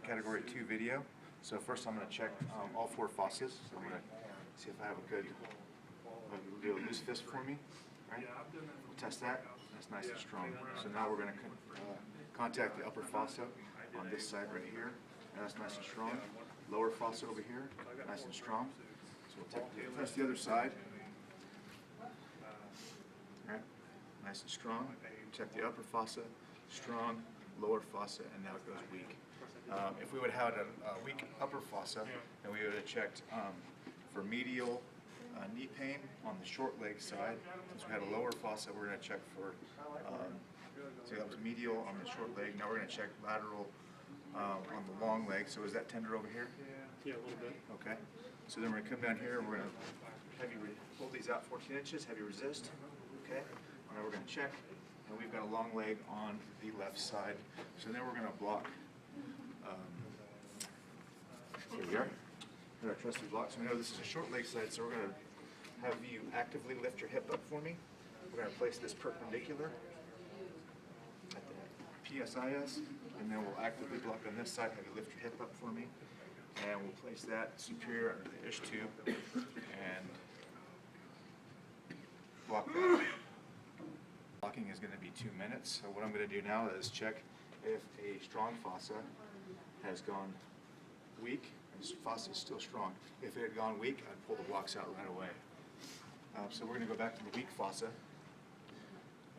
Category 2 video. So first I'm going to check all 4 faucets. So I'm going to see if I have a good, do a loose fist for me. Right? We'll test that. That's nice and strong. So now we're going to contact the upper faucet on this side right here. And that's nice and strong. Lower faucet over here, nice and strong. So we'll test the other side. Alright, nice and strong. Check the upper faucet, strong, lower faucet, and now it goes weak. If we would have had a weak upper faucet, then we would have checked for medial knee pain on the short leg side. Since we had a lower faucet, we're going to check for, see that was medial on the short leg. Now we're going to check lateral on the long leg. So is that tender over here? Yeah, a little bit. Okay. So then we're going to come down here and we're going to hold these out 14 inches, heavy resist. Okay. Now we're going to check. And we've got a long leg on the left side. So then we're going to block. Here we are. Our trusty blocks. So we know this is a short leg side, so we're going to have you actively lift your hip up for me. We're going to place this perpendicular at the PSIS, and then we'll actively block on this side. Have you lift your hip up for me, and we'll place that superior under the ish tube and block that. Blocking is going to be 2 minutes. So what I'm going to do now is check if a strong fossa has gone weak. This fossa is still strong. If it had gone weak, I'd pull the blocks out right away. So we're going to go back to the weak fossa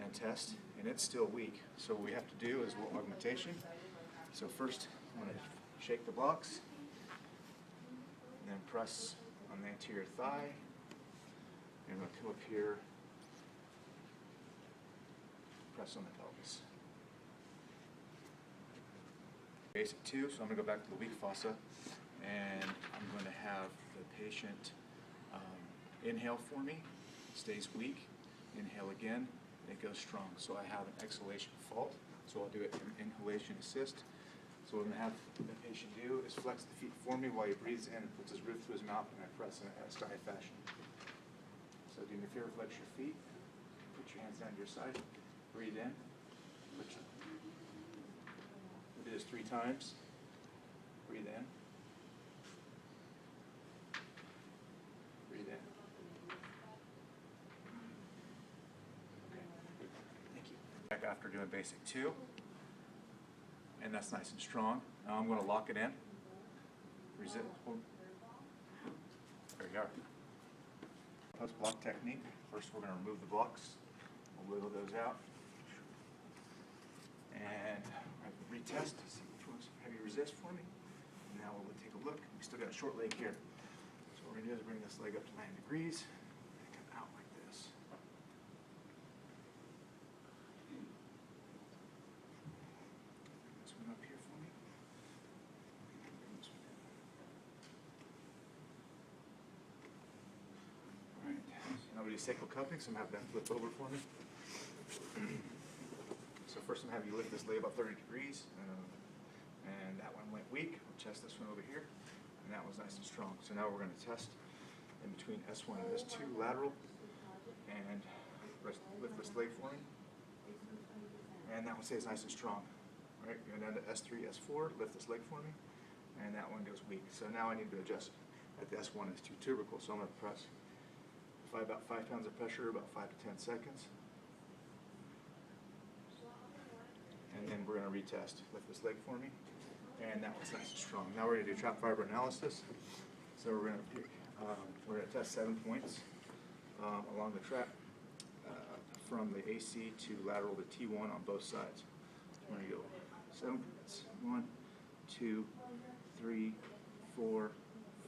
and test, and it's still weak. So what we have to do is a little augmentation. So first, I'm going to shake the blocks, and then press on the anterior thigh, and I'm going to come up here, press on the pelvis. Basic 2, so I'm going to go back to the weak fossa, and I'm going to have the patient inhale for me, stays weak, inhale again, and it goes strong. So I have an exhalation fault, so I'll do it in inhalation assist. So what I'm going to have the patient do is flex the feet for me while he breathes in and puts his roof to his mouth, and I press in a STI fashion. So do me a favor, flex your feet, put your hands down to your side, breathe in, we'll do this 3 times, breathe in, breathe in. Okay, thank you. Back after doing basic 2, and that's nice and strong. Now I'm going to lock it in, resist, there you are. Post block technique. First we're going to remove the blocks, we'll wiggle those out, and retest to see which ones heavy resist for me. And now we'll take a look. We still got a short leg here. So what we're going to do is bring this leg up to 90 degrees and come out like this. Bring this one up here for me. Bring this one in. Alright, so now we do sacral cupping, so I'm going to have that flip over for me. So first I'm going to have you lift this leg about 30 degrees, and that one went weak. We'll test this one over here, and that was nice and strong. So now we're going to test in between S1 and S2 lateral, and lift this leg for me, and that one stays nice and strong. All right, going down to S3, S4, lift this leg for me, and that one goes weak. So now I need to adjust at the S1 S2 tubercle, so I'm going to press about 5 pounds of pressure, about 5 to 10 seconds. And then we're going to retest. Lift this leg for me, and that one's nice and strong. Now we're going to do trap fiber analysis. So we're going to pick, we're going to test 7 points along the trap from the AC to lateral to T1 on both sides. So we're going to go 7 points. 1, 2, 3, 4,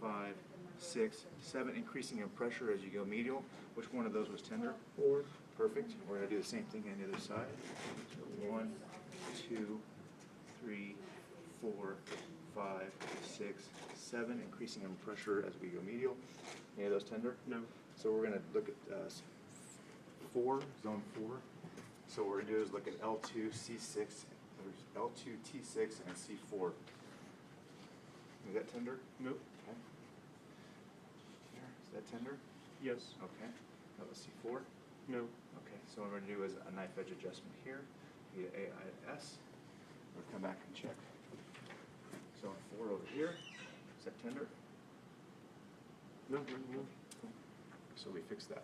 5, 6, 7, increasing in pressure as you go medial. Which one of those was tender? 4. Perfect. We're going to do the same thing on the other side. So 1, 2, 3, 4, 5, 6, 7, increasing in pressure as we go medial. Any of those tender? No. So we're going to look at 4, zone 4. So what we're going to do is look at L2, C6, L2, T6, and C4. Is that tender? Nope. Okay. Is that tender? Yes. Okay. Now let's see 4. No. Okay, so what we're going to do is a knife edge adjustment here via AIS. We'll come back and check. Is that tender? No, no, no. So we fixed that.